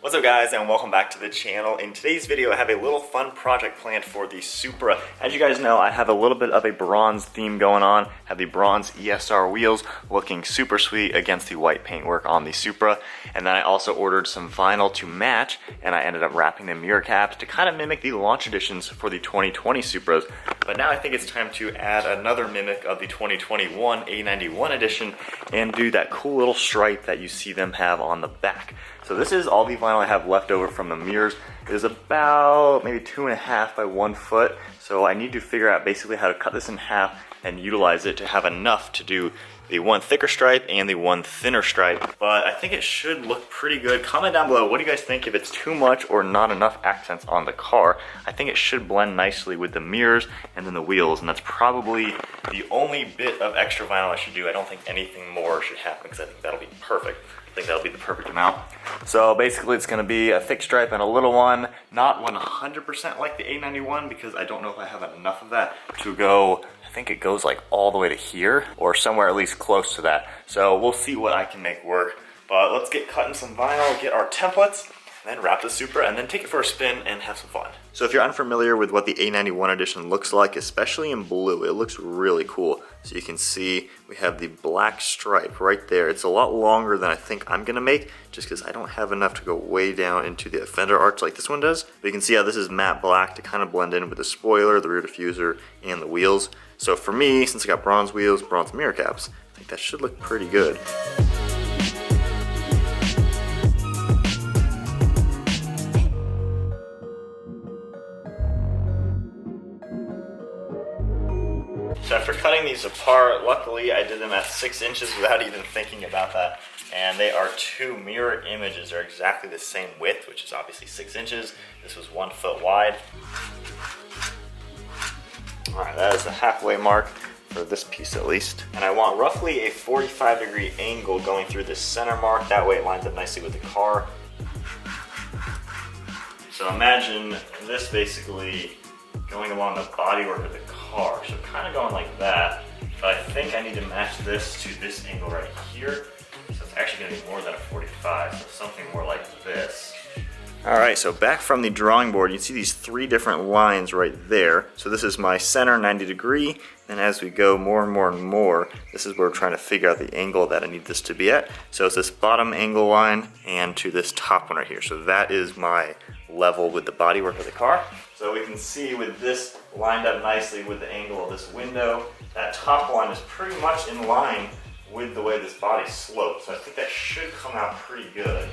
What's up guys, and welcome back to the channel. In today's video I have a little fun project planned for the Supra. As you guys know, I have a little bit of a bronze theme going on. I have the bronze ESR wheels looking super sweet against the white paintwork on the Supra. And then I also ordered some vinyl to match, and I ended up wrapping the mirror caps to kind of mimic the launch editions for the 2020 Supras. But now I think it's time to add another mimic of the 2021 A91 Edition and do that cool little stripe that you see them have on the back. So this is all the vinyl I have left over from the mirrors. It is about maybe 2.5 by 1 foot. So I need to figure out basically how to cut this in half and utilize it to have enough to do the one thicker stripe and the one thinner stripe. But I think it should look pretty good. Comment down below, what do you guys think, if it's too much or not enough accents on the car? I think it should blend nicely with the mirrors and then the wheels, and that's probably the only bit of extra vinyl I should do. I don't think anything more should happen because I think that'll be perfect. I think that'll be the perfect amount. So basically it's gonna be a thick stripe and a little one, not 100% like the A91 because I don't know if I have enough of that to go. I think it goes like all the way to here or somewhere at least close to that. So we'll see what I can make work. But let's get cutting some vinyl, get our templates, and then wrap the Supra and then take it for a spin and have some fun. So if you're unfamiliar with what the A91 Edition looks like, especially in blue, it looks really cool. So you can see we have the black stripe right there. It's a lot longer than I think I'm gonna make, just because I don't have enough to go way down into the fender arch like this one does. But you can see how this is matte black to kind of blend in with the spoiler, the rear diffuser, and the wheels. So for me, since I got bronze wheels, bronze mirror caps, I think that should look pretty good. So after cutting these apart, luckily I did them at 6 inches without even thinking about that. And they are two mirror images. They're exactly the same width, which is obviously 6 inches. This was 1 foot wide. All right, that is the halfway mark for this piece at least. And I want roughly a 45-degree angle going through the center mark. That way it lines up nicely with the car. So imagine this basically going along the bodywork of the car. So kind of going like that. But I think I need to match this to this angle right here. So it's actually gonna be more than a 45, so something more like this. All right, so back from the drawing board, you see these 3 different lines right there. So this is my center 90 degree, and as we go more and more and more, this is where we're trying to figure out the angle that I need this to be at. So it's this bottom angle line and to this top one right here. So that is my level with the bodywork of the car. So we can see with this lined up nicely with the angle of this window, that top one is pretty much in line with the way this body slopes. So I think that should come out pretty good.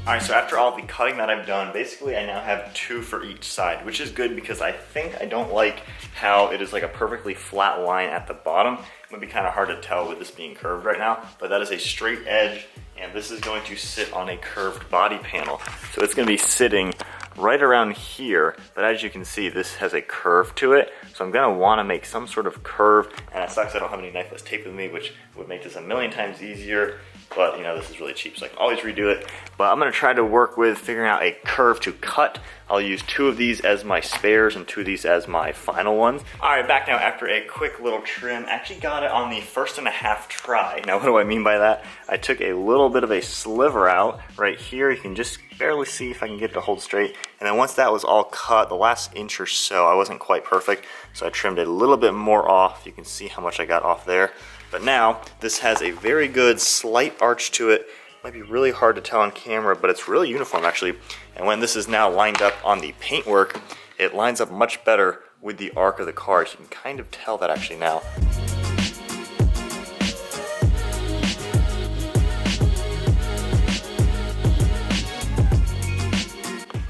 Alright, so after all the cutting that I've done, basically I now have 2 for each side, which is good because I think I don't like how it is like a perfectly flat line at the bottom. It would be kind of hard to tell with this being curved right now, but that is a straight edge, and this is going to sit on a curved body panel. So it's going to be sitting right around here, but as you can see, this has a curve to it. So I'm going to want to make some sort of curve, and it sucks I don't have any knifeless tape with me, which would make this a million times easier. But you know, this is really cheap, so I can always redo it. But I'm gonna try to work with figuring out a curve to cut. I'll use 2 of these as my spares and 2 of these as my final ones. All right, back now after a quick little trim. Actually got it on the 1.5 try. Now what do I mean by that? I took a little bit of a sliver out right here. You can just barely see if I can get it to hold straight. And then once that was all cut, the last inch or so, I wasn't quite perfect. So I trimmed it a little bit more off. You can see how much I got off there. But now, this has a very good slight arch to it. Might be really hard to tell on camera, but it's really uniform actually. And when this is now lined up on the paintwork, it lines up much better with the arc of the car. So you can kind of tell that actually now.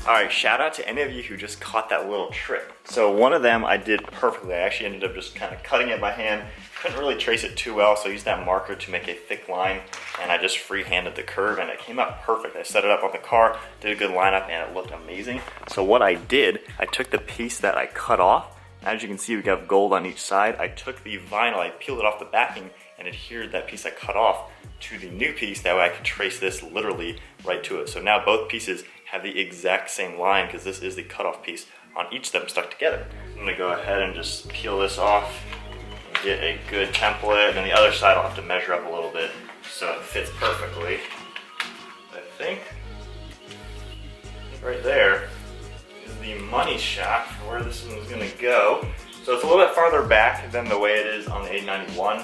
Alright, shout out to any of you who just caught that little trick. So one of them I did perfectly. I actually ended up just kind of cutting it by hand. Couldn't really trace it too well, so I used that marker to make a thick line, and I just freehanded the curve, and it came out perfect. I set it up on the car, did a good lineup, and it looked amazing. So what I did, I took the piece that I cut off. As you can see, we got gold on each side. I took the vinyl, I peeled it off the backing, and adhered that piece I cut off to the new piece. That way I could trace this literally right to it. So now both pieces have the exact same line because this is the cutoff piece on each of them stuck together. I'm gonna go ahead and just peel this off and get a good template, and then the other side I'll have to measure up a little bit so it fits perfectly. I think right there is the money shot for where this one's gonna go. So it's a little bit farther back than the way it is on the A91,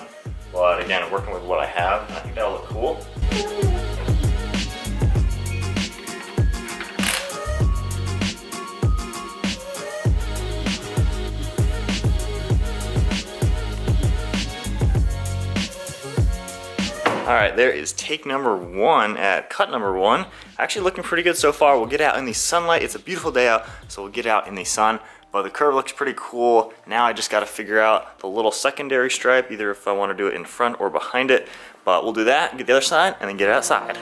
but again, working with what I have, I think that'll look cool. Alright, there is take number 1 at cut number 1. Actually looking pretty good so far. We'll get out in the sunlight. It's a beautiful day out, so we'll get out in the sun. But the curve looks pretty cool. Now I just got to figure out the little secondary stripe, either if I want to do it in front or behind it. But we'll do that, get the other side, and then get it outside.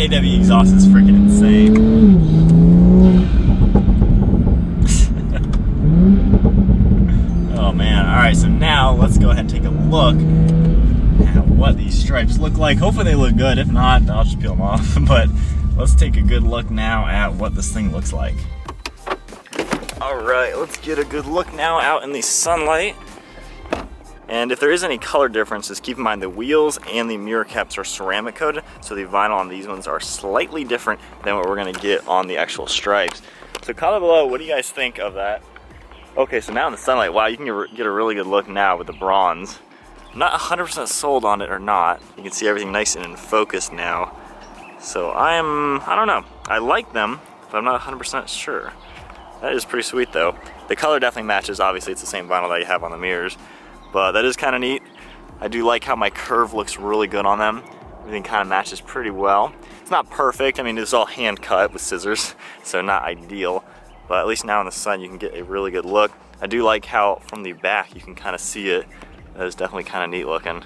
AW exhaust is freaking insane. Oh man, alright, so now let's go ahead and take a look at what these stripes look like. Hopefully they look good. If not, I'll just peel them off. But let's take a good look now at what this thing looks like. Alright, let's get a good look now out in the sunlight. And if there is any color differences, keep in mind the wheels and the mirror caps are ceramic coated, so the vinyl on these ones are slightly different than what we're gonna get on the actual stripes. So comment below, what do you guys think of that? Okay, so now in the sunlight, wow, you can get a really good look now with the bronze. I'm not 100% sold on it or not. You can see everything nice and in focus now. So I don't know. I like them, but I'm not 100% sure. That is pretty sweet though. The color definitely matches. Obviously it's the same vinyl that you have on the mirrors. But that is kind of neat. I do like how my curve looks really good on them. Everything kind of matches pretty well. It's not perfect. I mean, it's all hand cut with scissors, so not ideal. But at least now in the sun, you can get a really good look. I do like how from the back, you can kind of see it. That is definitely kind of neat looking.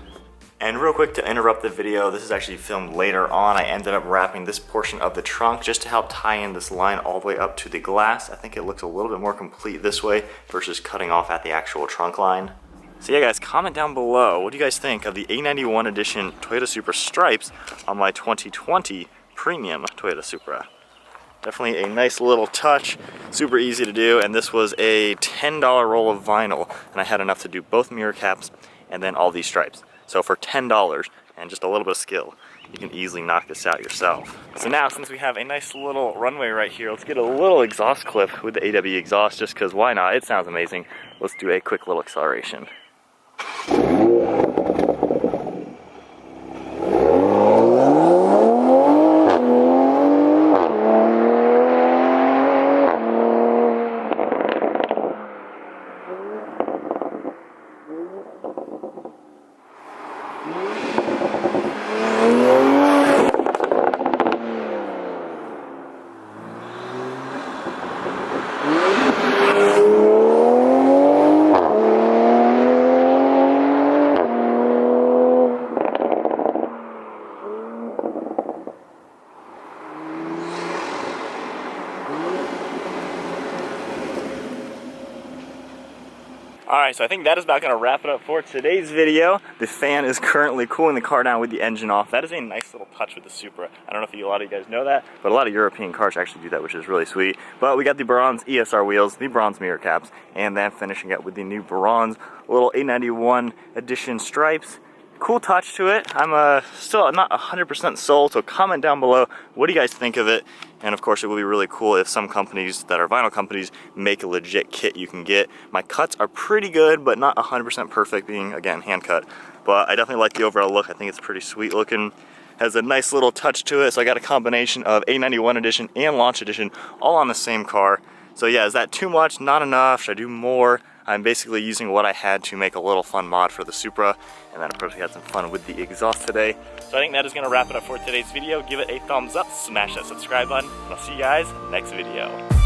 And real quick to interrupt the video, this is actually filmed later on. I ended up wrapping this portion of the trunk just to help tie in this line all the way up to the glass. I think it looks a little bit more complete this way versus cutting off at the actual trunk line. So yeah guys, comment down below, what do you guys think of the A91 Edition Toyota Supra stripes on my 2020 premium Toyota Supra? Definitely a nice little touch, super easy to do, and this was a $10 roll of vinyl, and I had enough to do both mirror caps and then all these stripes. So for $10 and just a little bit of skill, you can easily knock this out yourself. So now, since we have a nice little runway right here, let's get a little exhaust clip with the AW exhaust, just because why not? It sounds amazing. Let's do a quick little acceleration. Alright, so I think that is about going to wrap it up for today's video. The fan is currently cooling the car down with the engine off. That is a nice little touch with the Supra. I don't know if a lot of you guys know that, but a lot of European cars actually do that, which is really sweet. But we got the bronze ESR wheels, the bronze mirror caps, and then finishing up with the new bronze little A91 Edition stripes. cool touch to it. I'm still not 100% sold, so comment down below, what do you guys think of it? And of course, it would be really cool if some companies that are vinyl companies make a legit kit you can get. My cuts are pretty good, but not 100% perfect, being, again, hand cut. But I definitely like the overall look. I think it's pretty sweet looking. Has a nice little touch to it. So I got a combination of A91 Edition and Launch Edition all on the same car. So yeah, is that too much? Not enough? Should I do more? I'm basically using what I had to make a little fun mod for the Supra, and then of course we had some fun with the exhaust today. So I think that is gonna wrap it up for today's video. Give it a thumbs up, smash that subscribe button, and I'll see you guys next video.